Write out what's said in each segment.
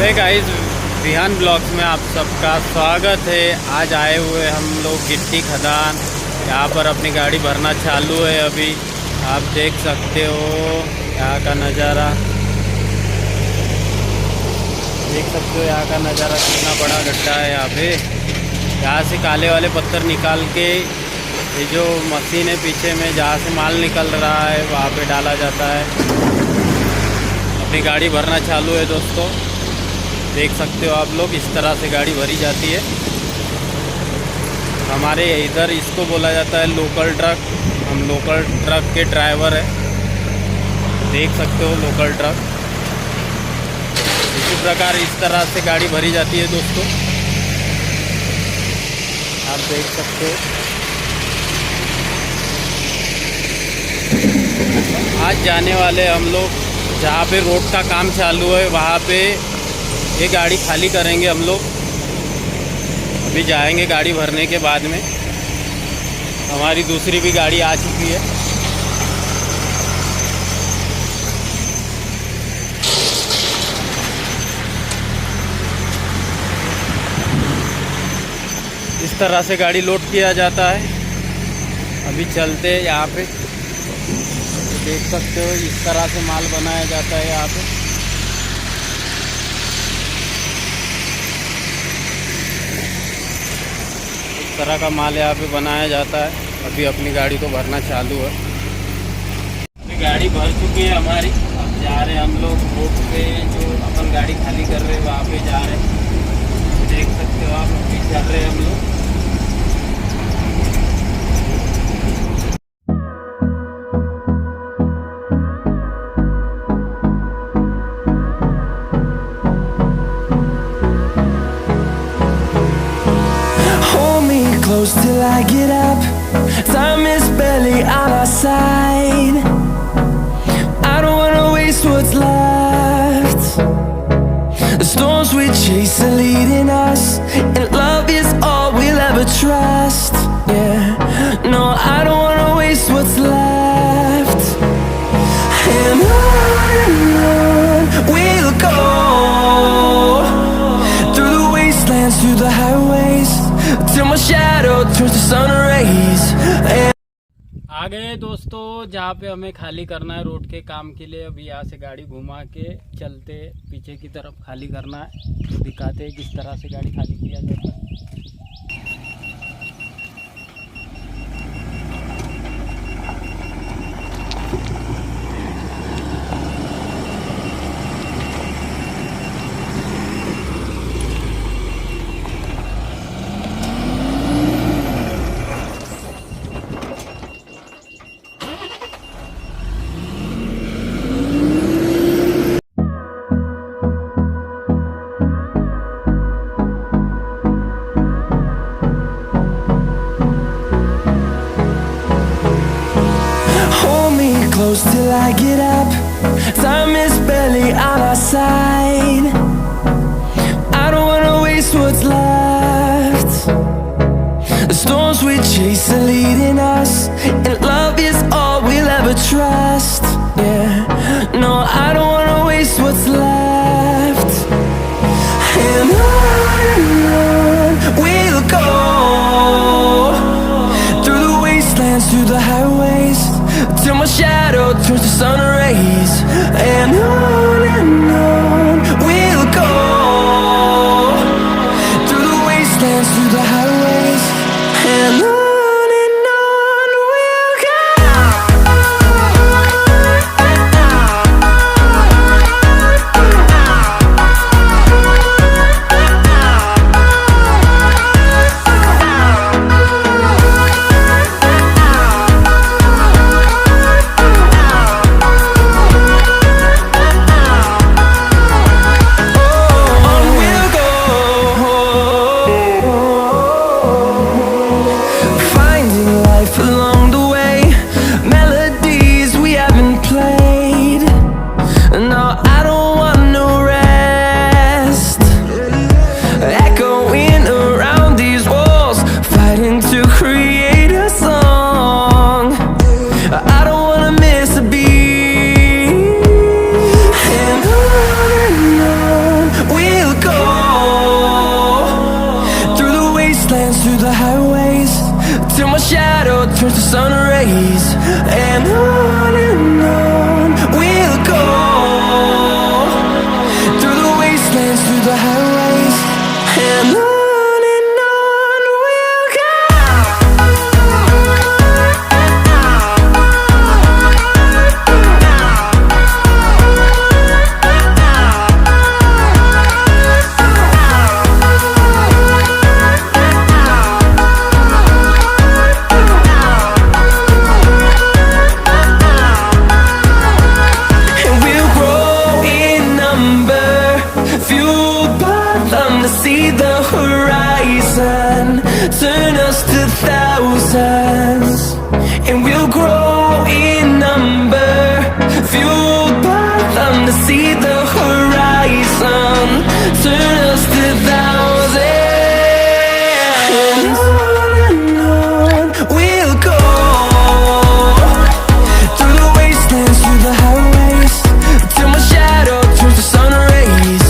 Hey guys, Vihaan blogs में आप सबका स्वागत है। आज आए हुए हम लोग गिट्टी खदान। यहाँ पर अपनी गाड़ी भरना चालू है। अभी आप देख सकते हो यहाँ का नज़ारा, देख सकते हो यहाँ का नज़ारा, कितना बड़ा गड्ढा है यहाँ पे। यहाँ से काले वाले पत्थर निकाल के ये जो मशीन है पीछे में, जहाँ से माल निकल रहा है वहाँ पे डाला जाता है। अपनी गाड़ी भरना चालू है दोस्तों, देख सकते हो आप लोग। इस तरह से गाड़ी भरी जाती है। हमारे इधर इसको बोला जाता है लोकल ट्रक। हम लोकल ट्रक के ड्राइवर हैं, देख सकते हो लोकल ट्रक। इसी प्रकार इस तरह से गाड़ी भरी जाती है दोस्तों, आप देख सकते हो। आज जाने वाले हम लोग जहाँ पे रोड का काम चालू है वहाँ पे ये गाड़ी खाली करेंगे हम लोग। अभी जाएंगे गाड़ी भरने के बाद में। हमारी दूसरी भी गाड़ी आ चुकी है। इस तरह से गाड़ी लोड किया जाता है। अभी चलते हैं यहाँ पे, देख सकते हो इस तरह से माल बनाया जाता है यहाँ पे। इस तरह का माल यहाँ पे बनाया जाता है। अभी अपनी गाड़ी को भरना चालू है। अभी गाड़ी भर चुकी है हमारी। अब जा रहे हैं हम लोग रोड पे, जो अपन गाड़ी खाली कर रहे हैं वहाँ पे जा रहे हैं। देख सकते हो आप, अभी चल रहे हैं हम लोग। Close till I get up. Time is barely on our side. I don't wanna waste what's left. The storms we chase are leading us, and love is all we'll ever trust. Yeah, no, I don't wanna waste what's left. And on we'll go, through the wastelands, through the highways, till my shadow turns to sun rays. आ गए दोस्तों जहाँ पे हमें खाली करना है road के काम के लिए। अभी यहाँ से गाड़ी घुमा के चलते पीछे की तरफ खाली करना है। तो दिखाते हैं किस तरह से गाड़ी खाली किया जाता है। Close till I get up. Time is barely on our side. I don't wanna waste what's left. The storms we chase are leading us, and love is all we'll ever trust. Yeah, no, I don't wanna waste what's left. And on we'll go, through the wastelands, through the highways, till my shadow turns to sun rays. And on we'll go, through the wastelands, through the highways, and on we'll go. my shadow turns to sun rays. And on we'll go, through the wastelands, through the highways. And on we'll go. See the horizon turn us to thousands, and we'll grow in number, fueled by them to see the horizon turn us to thousands. And on we'll go, through the wastelands, through the highways, till my shadow turns to sun rays.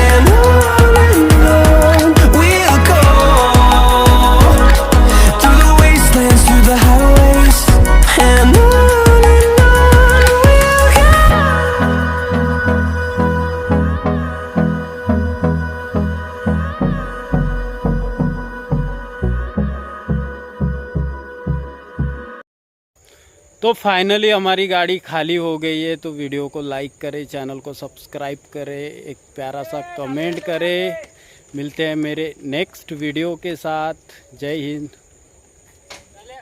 And on तो finally हमारी गाड़ी खाली हो गई है। तो video को like करें, चैनल को सब्सक्राइब करें, एक प्यारा सा कमेंट करें। मिलते हैं मेरे नेक्स्ट वीडियो के साथ। जय हिंद।